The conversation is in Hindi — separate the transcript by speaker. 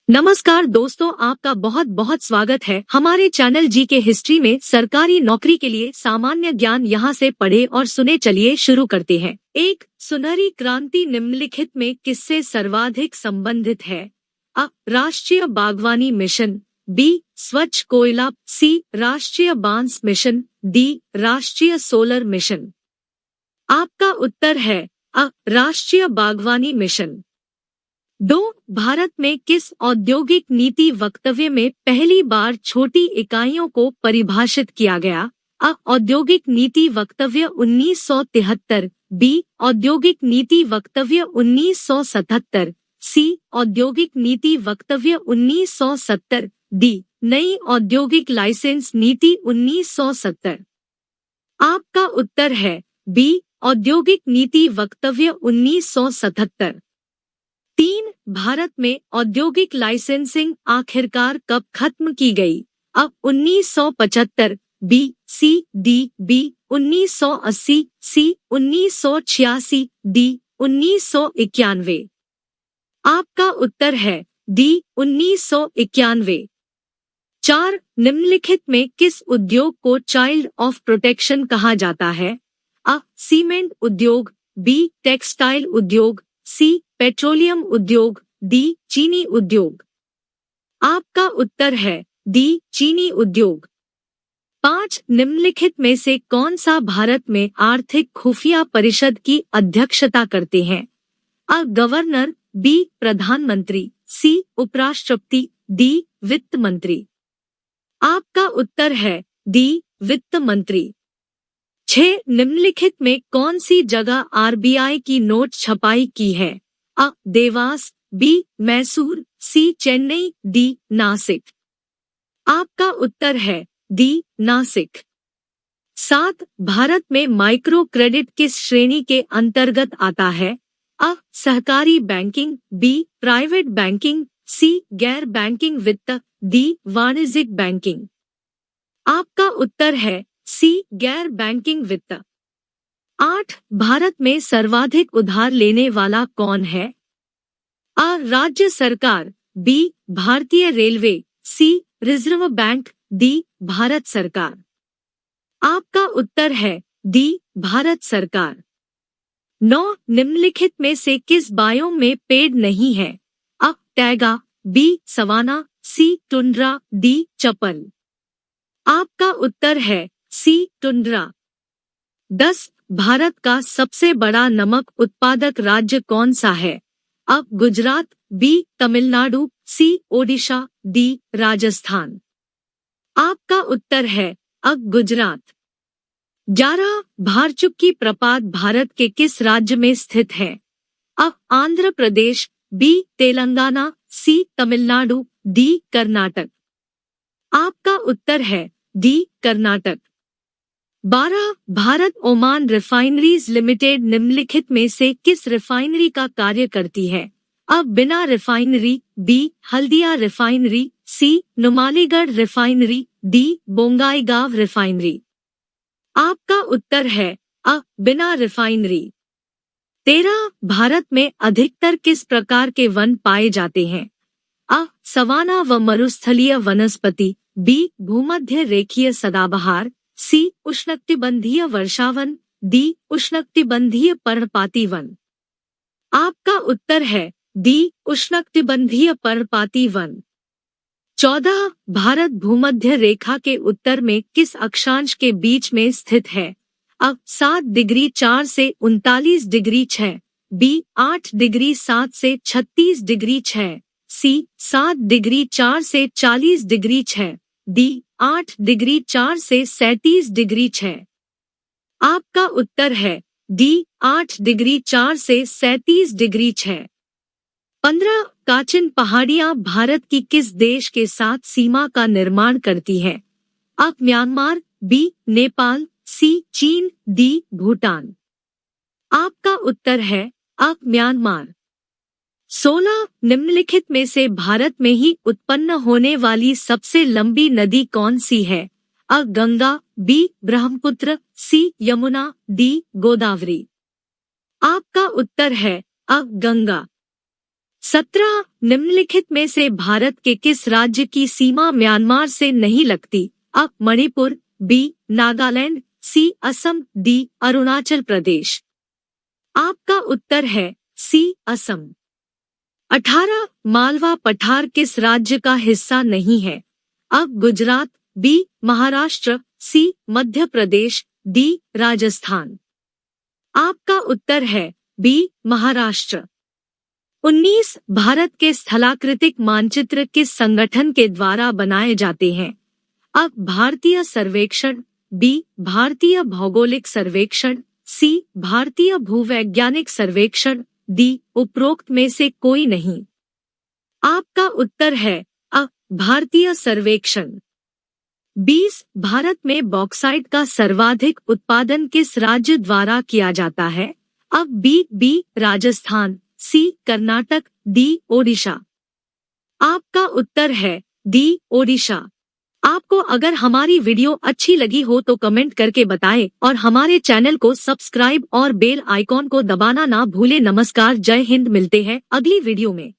Speaker 1: नमस्कार दोस्तों, आपका बहुत बहुत स्वागत है हमारे चैनल जी के हिस्ट्री में। सरकारी नौकरी के लिए सामान्य ज्ञान यहाँ से पढ़े और सुने। चलिए शुरू करते हैं। एक, सुनहरी क्रांति निम्नलिखित में किससे सर्वाधिक संबंधित है? अ, राष्ट्रीय बागवानी मिशन, बी, स्वच्छ कोयला, सी, राष्ट्रीय बांस मिशन, डी, राष्ट्रीय सोलर मिशन। आपका उत्तर है अ, राष्ट्रीय बागवानी मिशन। 2, भारत में किस औद्योगिक नीति वक्तव्य में पहली बार छोटी इकाइयों को परिभाषित किया गया? अ, औद्योगिक नीति वक्तव्य 1973, बी, औद्योगिक नीति वक्तव्य 1977, सी, औद्योगिक नीति वक्तव्य 1970, डी, नई औद्योगिक लाइसेंस नीति 1970। आपका उत्तर है बी, औद्योगिक नीति वक्तव्य 1977। 3, भारत में औद्योगिक लाइसेंसिंग आखिरकार कब खत्म की गई? अब 1975, बी, सी, डी, बी 1980, सी 1986, डी 1991। आपका उत्तर है डी 1991। 4, निम्नलिखित में किस उद्योग को चाइल्ड ऑफ प्रोटेक्शन कहा जाता है? अ, सीमेंट उद्योग, बी, टेक्सटाइल उद्योग, सी, पेट्रोलियम उद्योग, डी, चीनी उद्योग। आपका उत्तर है डी, चीनी उद्योग। 5, निम्नलिखित में से कौन सा भारत में आर्थिक खुफिया परिषद की अध्यक्षता करते हैं? अ, गवर्नर, बी, प्रधानमंत्री, सी, उपराष्ट्रपति, डी, वित्त मंत्री। आपका उत्तर है डी, वित्त मंत्री। 6, निम्नलिखित में कौन सी जगह आरबीआई की नोट छपाई की है? अ, देवास, बी, मैसूर, सी, चेन्नई, डी, नासिक। आपका उत्तर है डी, नासिक। 7, भारत में माइक्रो क्रेडिट किस श्रेणी के अंतर्गत आता है? अ, सहकारी बैंकिंग, बी, प्राइवेट बैंकिंग, सी, गैर बैंकिंग वित्त, डी, वाणिज्यिक बैंकिंग। आपका उत्तर है सी, गैर बैंकिंग वित्त। 8, भारत में सर्वाधिक उधार लेने वाला कौन है? अ, राज्य सरकार, बी, भारतीय रेलवे, सी, रिजर्व बैंक, डी, भारत सरकार। आपका उत्तर है डी, भारत सरकार। 9, निम्नलिखित में से किस बायोम में पेड़ नहीं है? अ, टैगा, बी, सवाना, सी, टुंड्रा, डी, चपल। आपका उत्तर है सी, टुंड्रा। 10, भारत का सबसे बड़ा नमक उत्पादक राज्य कौन सा है? अ, गुजरात, बी, तमिलनाडु, सी, ओडिशा, डी, राजस्थान। आपका उत्तर है अ, गुजरात। 11, भारचुक्की प्रपात भारत के किस राज्य में स्थित है? अ, आंध्र प्रदेश, बी, तेलंगाना, सी, तमिलनाडु, डी, कर्नाटक। आपका उत्तर है D, Karnataka. 12, Bharat Oman refineries limited निम्नलिखित में से किस रिफाइनरी का कार्य करती है? A, Bina refinery, B, Haldia refinery, C, Numaligarh refinery, D, Bongaigaon refinery. आपका उत्तर है अ, बिना रिफाइनरी। 13, भारत में अधिकतर किस प्रकार के वन पाए जाते हैं? अ, सवाना व मरुस्थलीय वनस्पति, बी, भूमध्य रेखीय सदाबहार, सी, उष्णकटिबंधीय वर्षावन, डी, उष्णकटिबंधीय पर्णपाती वन। आपका उत्तर है डी, उष्णकटिबंधीय पर्णपाती वन। 14, भारत भूमध्य रेखा के उत्तर में किस अक्षांश के बीच में स्थित है? अ, 7 डिग्री 4 से 39 डिग्री 6, बी, 8 डिग्री 7 से 36 डिग्री 6, सी, 7 डिग्री 4 से 40 डिग्री 6, डी, 8 डिग्री 4 से 37 डिग्री 6। आपका उत्तर है डी, 8 डिग्री 4 से 37 डिग्री 6। 15, काचिन पहाड़ियां भारत की किस देश के साथ सीमा का निर्माण करती है? अ, म्यांमार, बी, नेपाल, सी, चीन, डी, भूटान। आपका उत्तर है अ, म्यांमार। 16, निम्नलिखित में से भारत में ही उत्पन्न होने वाली सबसे लंबी नदी कौन सी है? अ, गंगा, बी, ब्रह्मपुत्र, सी, यमुना, डी, गोदावरी। आपका उत्तर है अ, गंगा। 17 निम्नलिखित में से भारत के किस राज्य की सीमा म्यांमार से नहीं लगती? अ. मणिपुर, बी. नागालैंड, सी. असम, डी. अरुणाचल प्रदेश। आपका उत्तर है सी. असम। 18 मालवा पठार किस राज्य का हिस्सा नहीं है? अ. गुजरात, बी. महाराष्ट्र, सी. मध्य प्रदेश, डी. राजस्थान। आपका उत्तर है बी. महाराष्ट्र। 19 भारत के स्थलाकृतिक मानचित्र किस संगठन के द्वारा बनाए जाते हैं? अ. भारतीय सर्वेक्षण, बी. भारतीय भौगोलिक सर्वेक्षण, सी. भारतीय भूवैज्ञानिक सर्वेक्षण, डी. उपरोक्त में से कोई नहीं। आपका उत्तर है अ. भारतीय सर्वेक्षण। 20 भारत में बॉक्साइट का सर्वाधिक उत्पादन किस राज्य द्वारा किया जाता है? अब बी. राजस्थान, सी. कर्नाटक, डी. ओडिशा। आपका उत्तर है डी. ओडिशा। आपको अगर हमारी वीडियो अच्छी लगी हो तो कमेंट करके बताएं और हमारे चैनल को सब्सक्राइब और बेल आइकॉन को दबाना ना भूलें। नमस्कार, जय हिंद। मिलते हैं अगली वीडियो में।